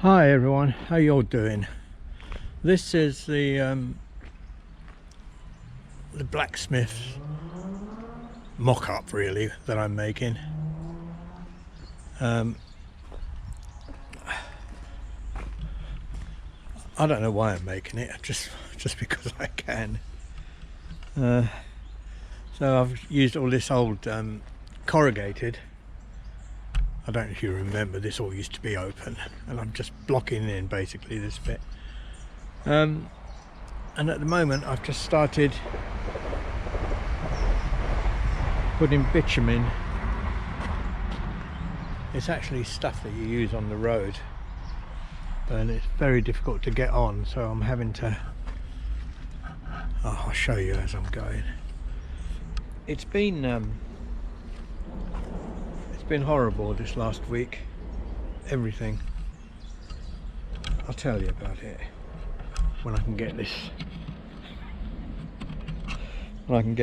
Hi everyone, how you all doing? This is the blacksmith mock-up really that I'm making. I don't know why I'm making it, just because I can. So I've used all this old corrugated. I don't know if you remember, this all used to be open, and I'm just blocking in basically this bit. And at the moment I've just started putting bitumen. It's actually stuff that you use on the road, and it's very difficult to get on, so I'm having to I'll show you as I'm going. It's been horrible this last week, everything. I'll tell you about it when I can get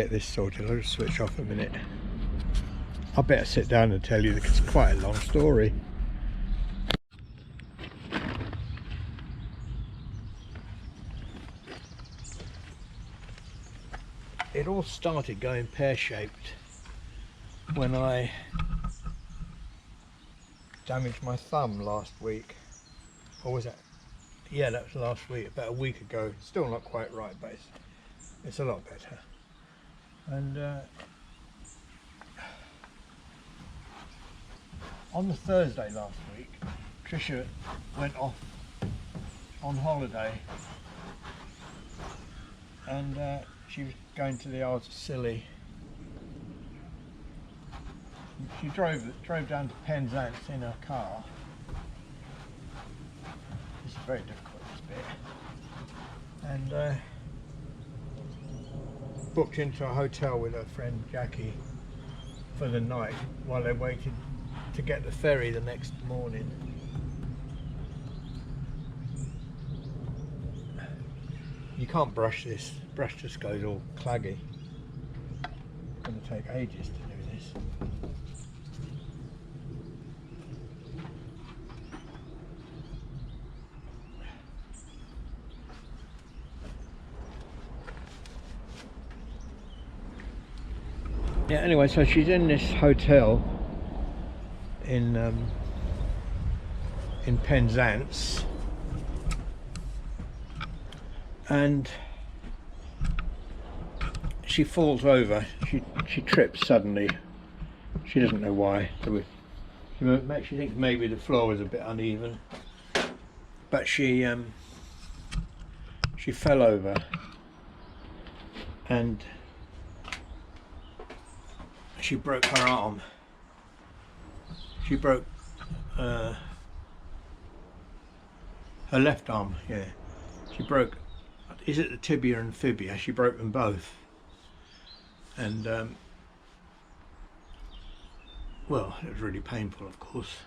this sorted. I'll just switch off a minute. I better sit down and tell you because it's quite a long story. It all started going pear-shaped when I damaged my thumb last week. Or was that? Yeah, that was last week, about a week ago. Still not quite right, but it's a lot better. And on the Thursday last week, Trisha went off on holiday, and she was going to the Isles of Scilly. She drove down to Penzance in her car. This is very difficult, this bit. And booked into a hotel with her friend Jackie for the night while they waited to get the ferry the next morning. You can't brush this. Brush just goes all claggy. It's going to take ages to do this. Yeah, anyway, so she's in this hotel in Penzance, and she falls over. She trips suddenly. She doesn't know why. So she thinks maybe the floor was a bit uneven, but she fell over, and she broke her arm. She broke her left arm. Yeah, she broke. Is it the tibia and fibia? She broke them both. And well, it was really painful, of course.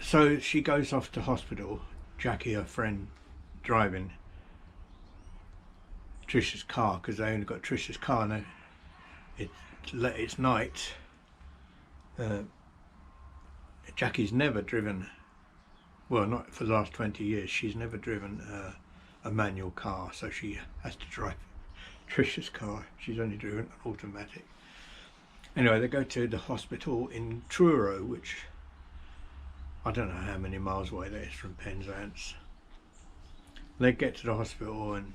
So she goes off to hospital. Jackie, her friend, driving Trisha's car, because they only got Trisha's car now. It's night. Jackie's never driven, well, not for the last 20 years, she's never driven a manual car, so she has to drive Trisha's car. She's only driven an automatic. Anyway, they go to the hospital in Truro, which I don't know how many miles away that is from Penzance. They get to the hospital and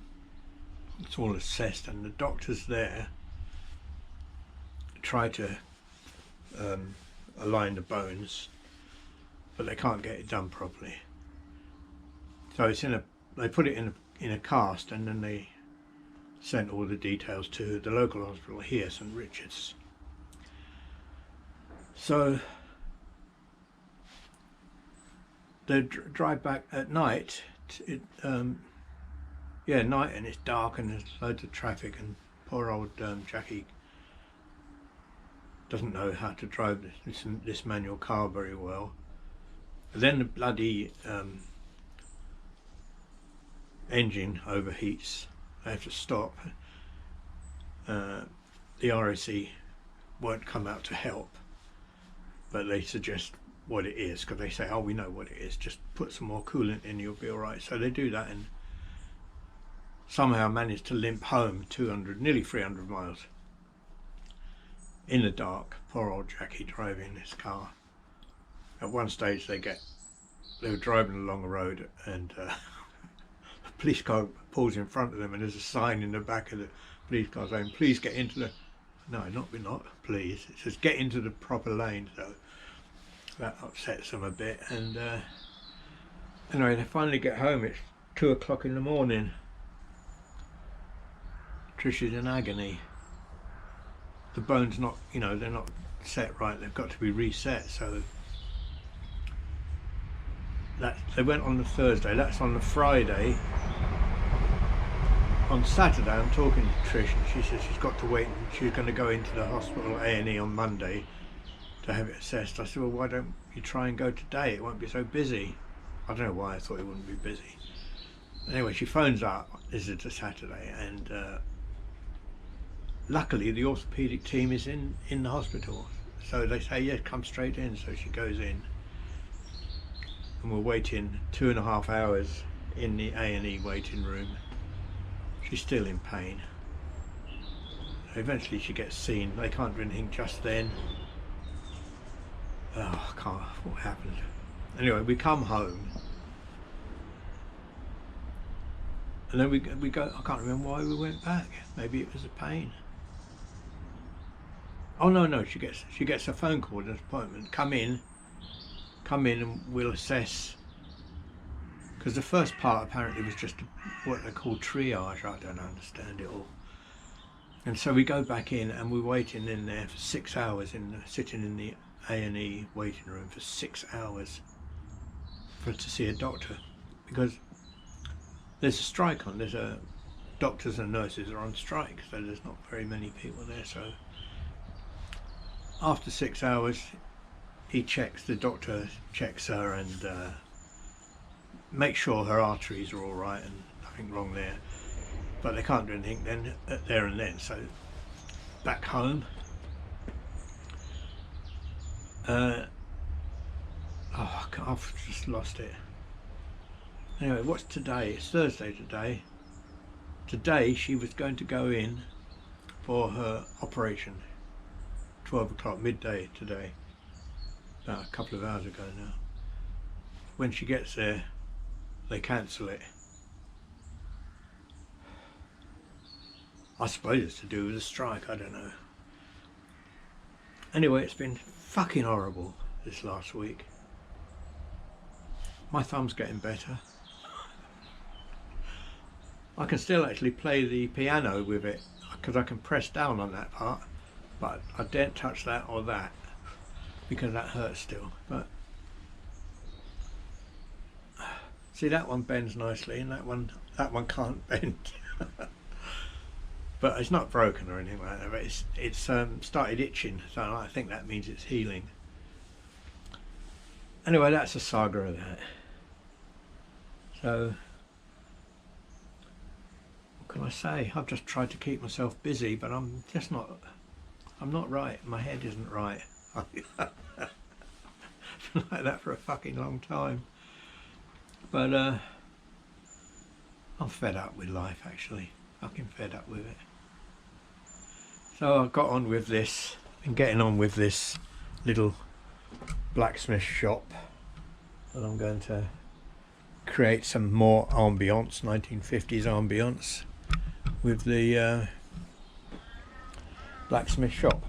it's all assessed, and the doctors there try to align the bones, but they can't get it done properly. So it's they put it in a cast, and then they sent all the details to the local hospital here, St Richard's. So they drive back at night. Yeah, night, and it's dark and there's loads of traffic, and poor old Jackie doesn't know how to drive this manual car very well. But then the bloody engine overheats. They have to stop. The RAC won't come out to help, but they suggest what it is, because they say, oh, we know what it is, just put some more coolant in, you'll be all right. So they do that, and somehow managed to limp home 200, nearly 300 miles in the dark. Poor old Jackie driving this car. At one stage they were driving along a road, and a police car pulls in front of them, and there's a sign in the back of the police car saying, please get into the, no, not please, it says get into the proper lane. So that upsets them a bit, and anyway, they finally get home. It's 2 o'clock in the morning. Trisha's in agony. The bone's not, they're not set right, they've got to be reset. So they went on the Thursday, that's on the Friday. On Saturday I'm talking to Trish, and she says she's got to wait, and she's going to go into the hospital A&E on Monday to have it assessed. I said, well, why don't you try and go today, it won't be so busy. I don't know why I thought it wouldn't be busy. Anyway, she phones up, this is a Saturday, and luckily the orthopaedic team is in the hospital, so they say, yeah, come straight in. So she goes in, and we're waiting 2.5 hours in the A&E waiting room. She's still in pain. Eventually she gets seen. They can't do anything just then. Oh, I can't, what happened? Anyway, we come home, and then we go, I can't remember why we went back. Maybe it was a pain. Oh no, she gets a phone call, an appointment. Come in and we'll assess. Because the first part apparently was just what they call triage. I don't understand it all. And so we go back in, and we're waiting in there for 6 hours, sitting in the A&E waiting room for 6 hours to see a doctor, because there's a strike on. Doctors and nurses are on strike, so there's not very many people there. So after 6 hours, the doctor checks her and make sure her arteries are all right and nothing wrong there, but they can't do anything then there and then. So back home, I've just lost it. Anyway, what's today? It's Thursday today. Today she was going to go in for her operation, 12 o'clock, midday today, about a couple of hours ago now. When she gets there, they cancel it. I suppose it's to do with the strike, I don't know. Anyway, it's been fucking horrible this last week. My thumb's getting better. I can still actually play the piano with it, because I can press down on that part, but I daren't touch that or that because that hurts still. But see, that one bends nicely, and that one can't bend. But it's not broken or anything like that. But it's started itching, so I think that means it's healing. Anyway, that's a saga of that. So what can I say? I've just tried to keep myself busy, but I'm not right. My head isn't right. I've been like that for a fucking long time. But I'm fed up with life, actually. Fucking fed up with it. So I got on with this, been getting on with this little blacksmith shop, and I'm going to create some more ambience, 1950s ambience, with the blacksmith shop.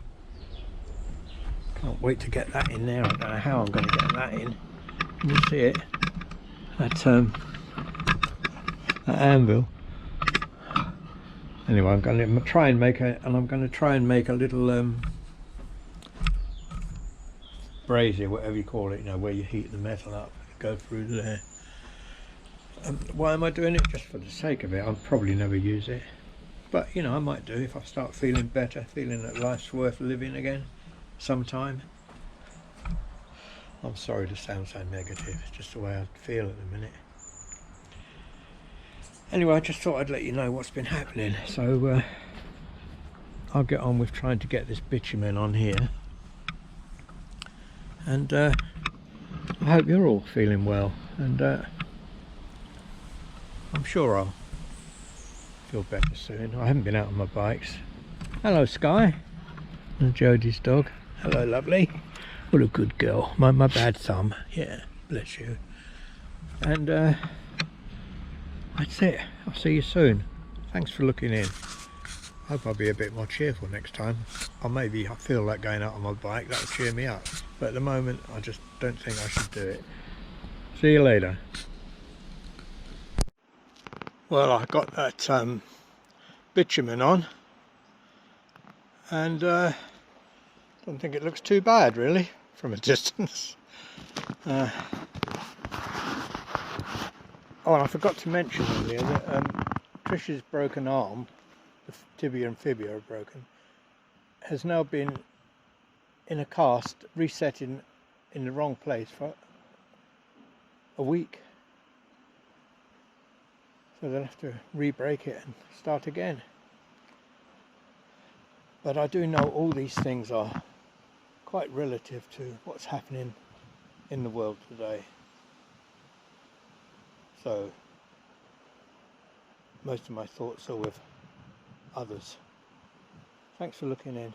Can't wait to get that in there. I don't know how I'm going to get that in. Can you see it? That anvil. Anyway, I'm going to try and make a little brazier, whatever you call it, where you heat the metal up, go through there. Why am I doing it? Just for the sake of it. I'll probably never use it, but I might do if I start feeling better, feeling that life's worth living again sometime. I'm sorry to sound so negative, it's just the way I feel at the minute. Anyway, I just thought I'd let you know what's been happening. So I'll get on with trying to get this bitumen on here, and I hope you're all feeling well, and I'm sure I'll feel better soon. I haven't been out on my bikes. Hello, Sky. And Jodie's dog. Hello, lovely. What a good girl. My bad thumb. Yeah, bless you. And that's it. I'll see you soon. Thanks for looking in. Hope I'll be a bit more cheerful next time. Or maybe I feel like going out on my bike. That'll cheer me up. But at the moment, I just don't think I should do it. See you later. Well, I got that bitumen on, and don't think it looks too bad really from a distance. Oh, and I forgot to mention earlier that Trish's broken arm, the tibia and fibula are broken, has now been in a cast, reset in the wrong place for a week. So they'll have to re-break it and start again. But I do know all these things are quite relative to what's happening in the world today. So most of my thoughts are with others. Thanks for looking in.